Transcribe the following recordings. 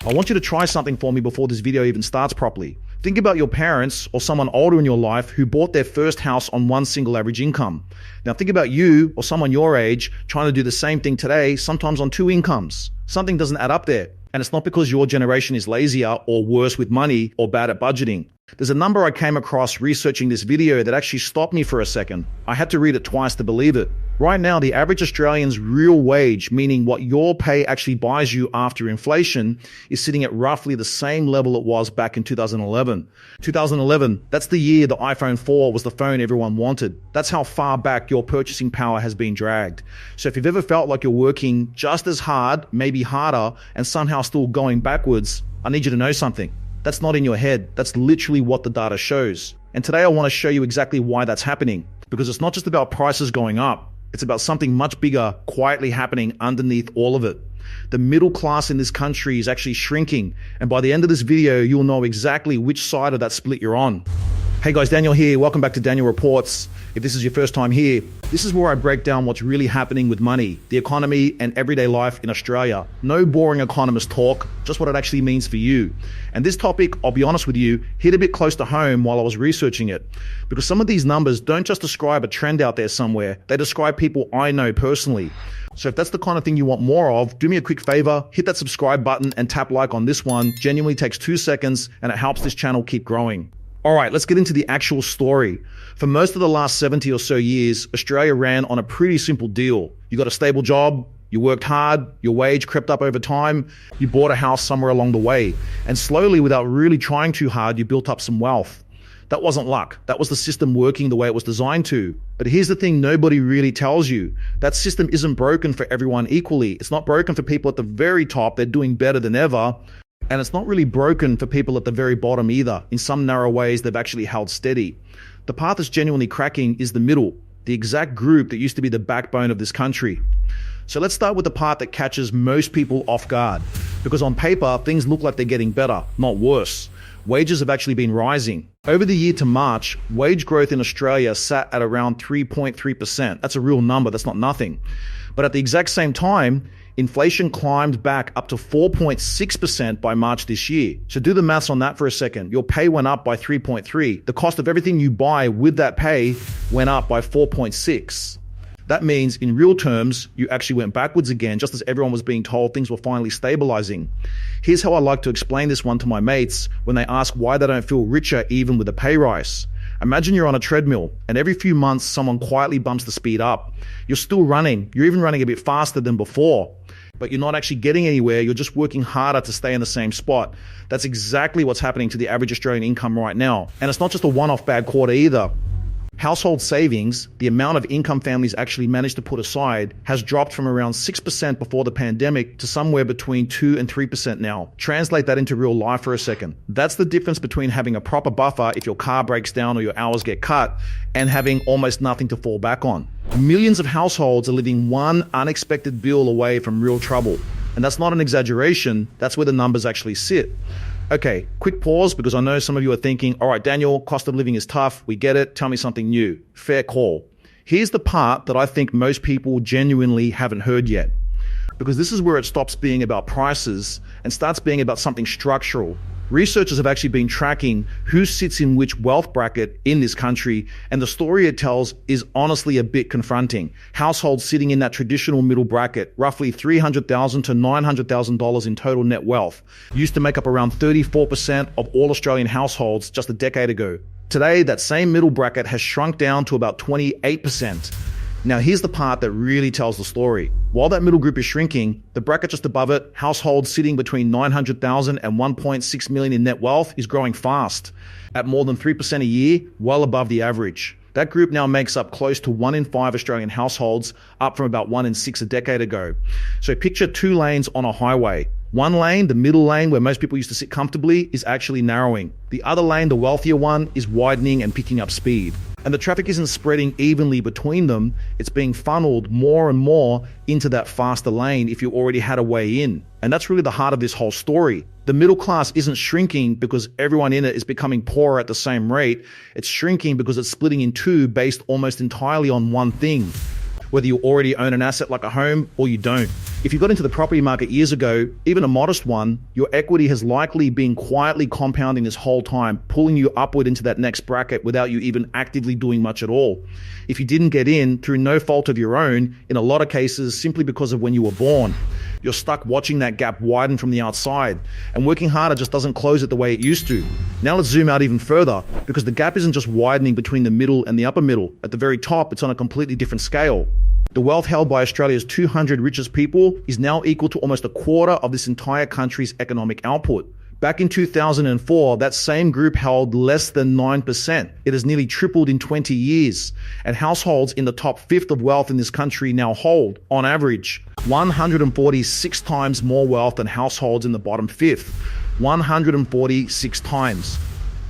I want you to try something for me before this video even starts properly. Think about your parents or someone older in your life who bought their first house on one single average income. Now think about you or someone your age trying to do the same thing today, sometimes on two incomes. Something doesn't add up there. And it's not because your generation is lazier or worse with money or bad at budgeting. There's a number I came across researching this video that actually stopped me for a second. I had to read it twice to believe it. Right now, the average Australian's real wage, meaning what your pay actually buys you after inflation, is sitting at roughly the same level it was back in 2011. 2011, that's the year the iPhone 4 was the phone everyone wanted. That's how far back your purchasing power has been dragged. So if you've ever felt like you're working just as hard, maybe harder, and somehow still going backwards, I need you to know something. That's not in your head. That's literally what the data shows. And today I want to show you exactly why that's happening. Because it's not just about prices going up. It's about something much bigger quietly happening underneath all of it. The middle class in this country is actually shrinking. And by the end of this video, you'll know exactly which side of that split you're on. Hey guys, Daniel here. Welcome back to Daniel Reports. If this is your first time here, this is where I break down what's really happening with money, the economy, and everyday life in Australia. No boring economist talk, just what it actually means for you. And this topic, I'll be honest with you, hit a bit close to home while I was researching it. Because some of these numbers don't just describe a trend out there somewhere, they describe people I know personally. So if that's the kind of thing you want more of, do me a quick favor, hit that subscribe button and tap like on this one. Genuinely takes 2 seconds and it helps this channel keep growing. All right, let's get into the actual story. For most of the last 70 or so years, Australia ran on a pretty simple deal. You got a stable job, you worked hard, your wage crept up over time, you bought a house somewhere along the way, and slowly, without really trying too hard, you built up some wealth. That wasn't luck. That was the system working the way it was designed to. But here's the thing nobody really tells you. That system isn't broken for everyone equally. It's not broken for people at the very top. They're doing better than ever. And it's not really broken for people at the very bottom either. In some narrow ways, they've actually held steady. The path that's genuinely cracking is the middle, the exact group that used to be the backbone of this country. So let's start with the part that catches most people off guard. Because on paper, things look like they're getting better, not worse. Wages have actually been rising. Over the year to March, wage growth in Australia sat at around 3.3%. That's a real number, that's not nothing. But at the exact same time, inflation climbed back up to 4.6% by March this year. So do the maths on that for a second. Your pay went up by 3.3. The cost of everything you buy with that pay went up by 4.6. That means in real terms, you actually went backwards again, just as everyone was being told things were finally stabilizing. Here's how I like to explain this one to my mates when they ask why they don't feel richer even with a pay rise. Imagine you're on a treadmill and every few months someone quietly bumps the speed up. You're still running. You're even running a bit faster than before. But you're not actually getting anywhere. You're just working harder to stay in the same spot. That's exactly what's happening to the average Australian income right now. And it's not just a one-off bad quarter either. Household savings, the amount of income families actually managed to put aside, has dropped from around 6% before the pandemic to somewhere between 2 and 3% now. Translate that into real life for a second. That's the difference between having a proper buffer if your car breaks down or your hours get cut, and having almost nothing to fall back on. Millions of households are living one unexpected bill away from real trouble. And that's not an exaggeration, that's where the numbers actually sit. Okay, quick pause because I know some of you are thinking, all right, Daniel, cost of living is tough. We get it. Tell me something new. Fair call. Here's the part that I think most people genuinely haven't heard yet. Because this is where it stops being about prices and starts being about something structural. Researchers have actually been tracking who sits in which wealth bracket in this country, and the story it tells is honestly a bit confronting. Households sitting in that traditional middle bracket, roughly $300,000 to $900,000 in total net wealth, used to make up around 34% of all Australian households just a decade ago. Today, that same middle bracket has shrunk down to about 28%. Now here's the part that really tells the story. While that middle group is shrinking, the bracket just above it, households sitting between 900,000 and 1.6 million in net wealth, is growing fast at more than 3% a year, well above the average. That group now makes up close to 1 in 5 Australian households, up from about 1 in 6 a decade ago. So picture 2 lanes on a highway. One lane, the middle lane where most people used to sit comfortably, is actually narrowing. The other lane, the wealthier one, is widening and picking up speed. And the traffic isn't spreading evenly between them, it's being funneled more and more into that faster lane if you already had a way in. And that's really the heart of this whole story. The middle class isn't shrinking because everyone in it is becoming poorer at the same rate. It's shrinking because it's splitting in two based almost entirely on one thing. whether you already own an asset like a home or you don't. If you got into the property market years ago, even a modest one, your equity has likely been quietly compounding this whole time, pulling you upward into that next bracket without you even actively doing much at all. If you didn't get in through no fault of your own, in a lot of cases simply because of when you were born, you're stuck watching that gap widen from the outside, and working harder just doesn't close it the way it used to. Now let's zoom out even further, because the gap isn't just widening between the middle and the upper middle. At the very top, it's on a completely different scale. The wealth held by Australia's 200 richest people is now equal to almost a quarter of this entire country's economic output. Back in 2004, that same group held less than 9%. It has nearly tripled in 20 years. And households in the top fifth of wealth in this country now hold, on average, 146 times more wealth than households in the bottom fifth. 146 times.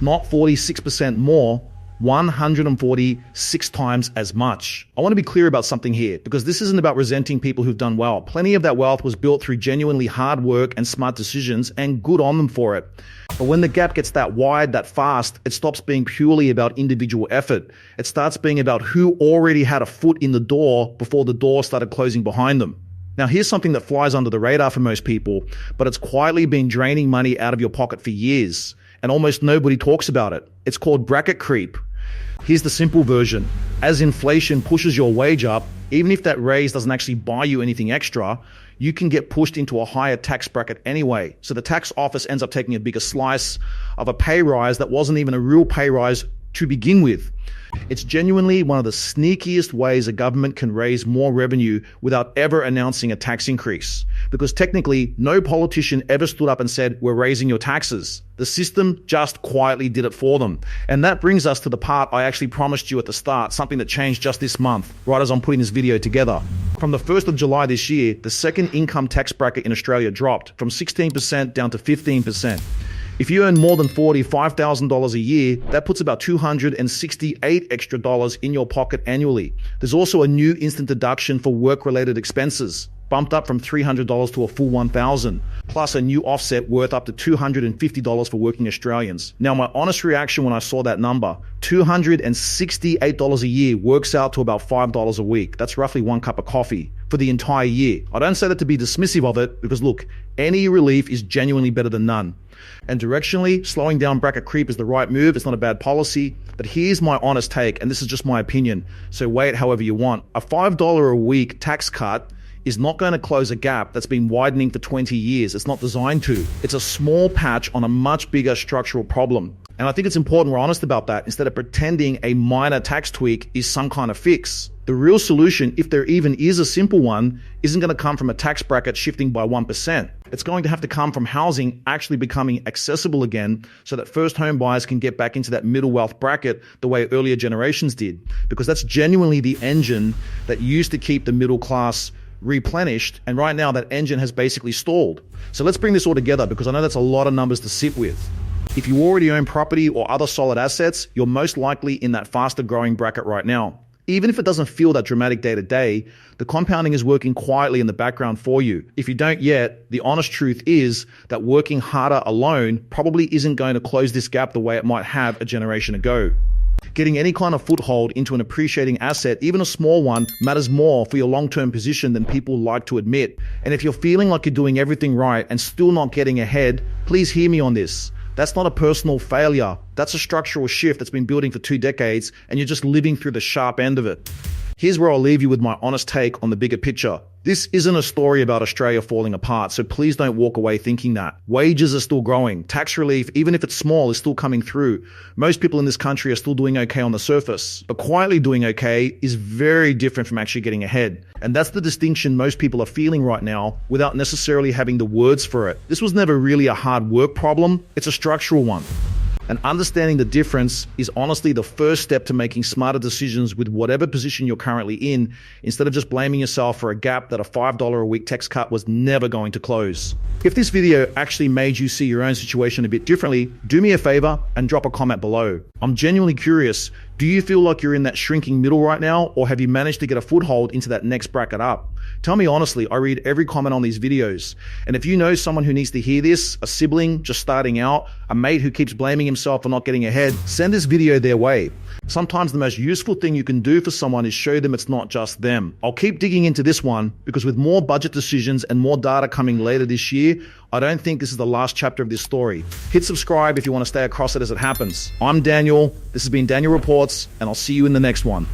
Not 46% more, 146 times as much. I want to be clear about something here, because this isn't about resenting people who've done well. Plenty of that wealth was built through genuinely hard work and smart decisions, and good on them for it. But when the gap gets that wide, that fast, it stops being purely about individual effort. It starts being about who already had a foot in the door before the door started closing behind them. Now, here's something that flies under the radar for most people, but it's quietly been draining money out of your pocket for years, and almost nobody talks about it. It's called bracket creep. Here's the simple version. As inflation pushes your wage up, even if that raise doesn't actually buy you anything extra, you can get pushed into a higher tax bracket anyway. So the tax office ends up taking a bigger slice of a pay rise that wasn't even a real pay rise to begin with. It's genuinely one of the sneakiest ways a government can raise more revenue without ever announcing a tax increase. Because technically, no politician ever stood up and said, we're raising your taxes. The system just quietly did it for them. And that brings us to the part I actually promised you at the start, something that changed just this month, right as I'm putting this video together. From the 1st of July this year, the second income tax bracket in Australia dropped from 16% down to 15%. If you earn more than $45,000 a year, that puts about $268 extra dollars in your pocket annually. There's also a new instant deduction for work-related expenses, bumped up from $300 to a full $1,000, plus a new offset worth up to $250 for working Australians. Now, my honest reaction when I saw that number, $268 a year works out to about $5 a week. That's roughly 1 cup of coffee for the entire year. I don't say that to be dismissive of it, because look, any relief is genuinely better than none. And directionally, slowing down bracket creep is the right move. It's not a bad policy. But here's my honest take, and this is just my opinion, so weigh it however you want. A $5 a week tax cut is not going to close a gap that's been widening for 20 years. It's not designed to. It's a small patch on a much bigger structural problem. And I think it's important we're honest about that, instead of pretending a minor tax tweak is some kind of fix. The real solution, if there even is a simple one, isn't going to come from a tax bracket shifting by 1%. It's going to have to come from housing actually becoming accessible again, so that first home buyers can get back into that middle wealth bracket the way earlier generations did. Because that's genuinely the engine that used to keep the middle class replenished, and right now that engine has basically stalled. So let's bring this all together, because I know that's a lot of numbers to sit with. If you already own property or other solid assets, you're most likely in that faster growing bracket right now. Even if it doesn't feel that dramatic day to day, the compounding is working quietly in the background for you. If you don't yet, the honest truth is that working harder alone probably isn't going to close this gap the way it might have a generation ago. Getting any kind of foothold into an appreciating asset, even a small one, matters more for your long-term position than people like to admit. And if you're feeling like you're doing everything right and still not getting ahead, please hear me on this. That's not a personal failure. That's a structural shift that's been building for 2 decades, and you're just living through the sharp end of it. Here's where I'll leave you with my honest take on the bigger picture. This isn't a story about Australia falling apart, so please don't walk away thinking that. Wages are still growing. Tax relief, even if it's small, is still coming through. Most people in this country are still doing okay on the surface, but quietly doing okay is very different from actually getting ahead. And that's the distinction most people are feeling right now without necessarily having the words for it. This was never really a hard work problem. It's a structural one. And understanding the difference is honestly the first step to making smarter decisions with whatever position you're currently in, instead of just blaming yourself for a gap that a $5 a week tax cut was never going to close. If this video actually made you see your own situation a bit differently, do me a favor and drop a comment below. I'm genuinely curious, do you feel like you're in that shrinking middle right now, or have you managed to get a foothold into that next bracket up? Tell me honestly, I read every comment on these videos. And if you know someone who needs to hear this, a sibling just starting out, a mate who keeps blaming himself for not getting ahead, send this video their way. Sometimes the most useful thing you can do for someone is show them it's not just them. I'll keep digging into this one because with more budget decisions and more data coming later this year, I don't think this is the last chapter of this story. Hit subscribe if you want to stay across it as it happens. I'm Daniel. This has been Daniel Reports, and I'll see you in the next one.